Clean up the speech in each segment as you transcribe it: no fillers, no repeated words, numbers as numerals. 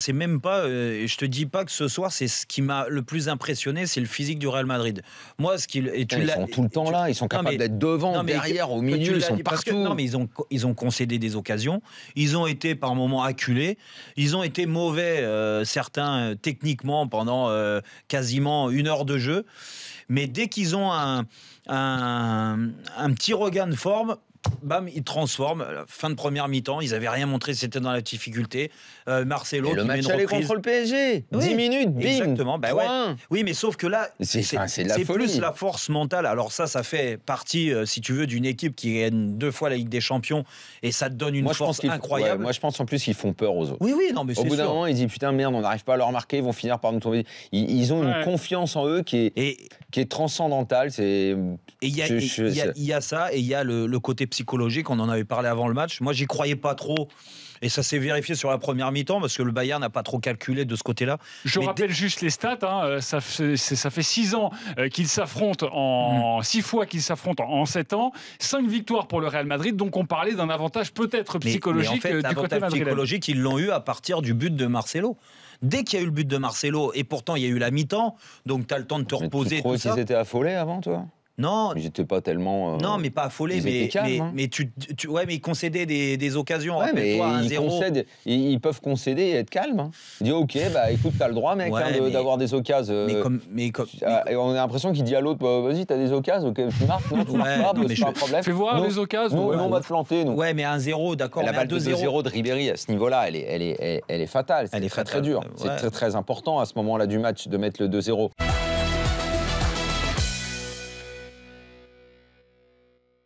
c'est même pas. Je te dis pas que ce soir, c'est ce qui m'a le plus impressionné, c'est le physique du Real Madrid. Moi, ce qu'ils ils sont tout le temps là, ils sont capables d'être devant, derrière, au milieu, ils sont partout. Non, mais ils ont concédé des occasions. Ils ont été par moments acculés. Ils ont été mauvais, certains techniquement pendant quasiment 1 heure de jeu. Mais dès qu'ils ont un petit regain de forme, bam, ils transforment. Fin de première mi-temps, ils n'avaient rien montré, c'était dans la difficulté. Marcelo, le match allait contre le PSG. 10 minutes, bim. Exactement. Bah ouais. Oui, mais sauf que là, c'est plus la force mentale. Alors ça fait partie, si tu veux, d'une équipe qui gagne 2 fois la Ligue des Champions et ça te donne une force incroyable. Moi, je pense en plus qu'ils font peur aux autres. Oui, non, mais c'est sûr. Au bout d'un moment, ils disent putain, merde, on n'arrive pas à leur marquer, ils vont finir par nous tomber. Ils ont une confiance en eux qui est transcendantale. Et il y a ça, et il y a le côté psychologique, on en avait parlé avant le match. Moi, j'y croyais pas trop. Et ça s'est vérifié sur la première mi-temps parce que le Bayern n'a pas trop calculé de ce côté-là. Je rappelle juste les stats. Ça fait 6 ans qu'ils s'affrontent 6 fois qu'ils s'affrontent en 7 ans. 5 victoires pour le Real Madrid. Donc on parlait d'un avantage peut-être psychologique mais en fait, du côté madrilène. Psychologique, ils l'ont eu à partir du but de Marcelo. Dès qu'il y a eu le but de Marcelo, et pourtant il y a eu la mi-temps, donc tu as le temps de te reposer. Tu trouvais qu'ils étaient affolés avant, toi ? Non, ils n'étaient pas tellement. Non, mais pas affolés. Mais ils concédaient des occasions. Ouais, rappelle-toi, 1-0. Ils peuvent concéder et être calmes. Hein. Ils disent ok, bah écoute, t'as le droit, mec, d'avoir des occasions. Et on a l'impression qu'il dit à l'autre, vas-y, t'as des occasions, ok, tu marques, non, tu marques pas, c'est pas un problème. Fais voir les occasions. Nous, on va te planter. Nous. Ouais, mais 1-0, d'accord. La balle de 2-0 de Ribéry à ce niveau-là, elle est fatale. C'est très très dur. C'est très très important à ce moment-là du match de mettre le 2-0.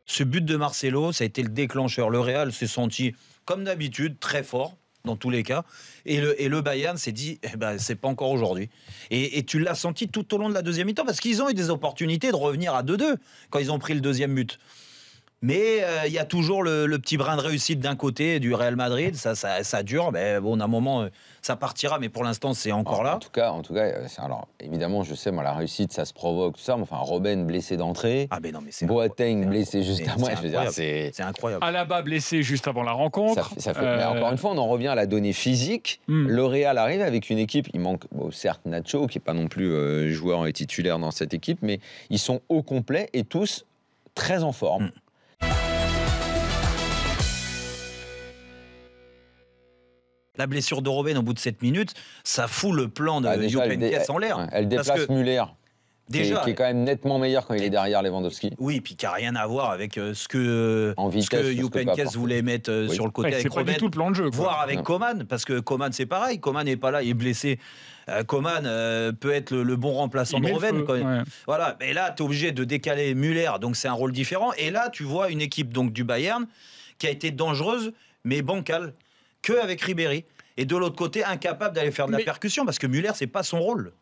Ce but de Marcelo, ça a été le déclencheur. Le Real s'est senti, comme d'habitude, très fort, dans tous les cas. Et le Bayern s'est dit, c'est pas encore aujourd'hui. Et tu l'as senti tout au long de la deuxième mi-temps, parce qu'ils ont eu des opportunités de revenir à 2-2, quand ils ont pris le deuxième but. Mais il y a toujours le petit brin de réussite d'un côté du Real Madrid. Ça dure, mais bon, d'un moment, ça partira. Mais pour l'instant, c'est encore là. En tout cas, alors évidemment, je sais, moi, la réussite, ça se provoque, tout ça. Mais enfin, Robben blessé d'entrée. Ah, mais non, mais c'est Boateng blessé juste après. Je veux dire, c'est incroyable. Alaba blessé juste avant la rencontre. Mais encore une fois, on en revient à la donnée physique. Le Real arrive avec une équipe. Il manque, certes, Nacho, qui n'est pas non plus joueur et titulaire dans cette équipe, mais ils sont au complet et tous très en forme. La blessure de Robben au bout de 7 minutes, ça fout le plan de Juppé en l'air. Elle déplace Müller, qui est quand même nettement meilleur quand il est derrière Lewandowski. Oui, puis qui n'a rien à voir avec ce que Juppé voulait mettre sur le côté avec Robben. C'est pas du tout le plan de jeu. Voire avec Coman, parce que Coman, c'est pareil. Coman n'est pas là, il est blessé. Coman peut être le bon remplaçant de Robben. Voilà. Mais là, tu es obligé de décaler Müller, donc c'est un rôle différent. Et là, tu vois une équipe donc, du Bayern qui a été dangereuse, mais bancale. Que avec Ribéry, et de l'autre côté incapable d'aller faire de la percussion parce que Müller c'est pas son rôle.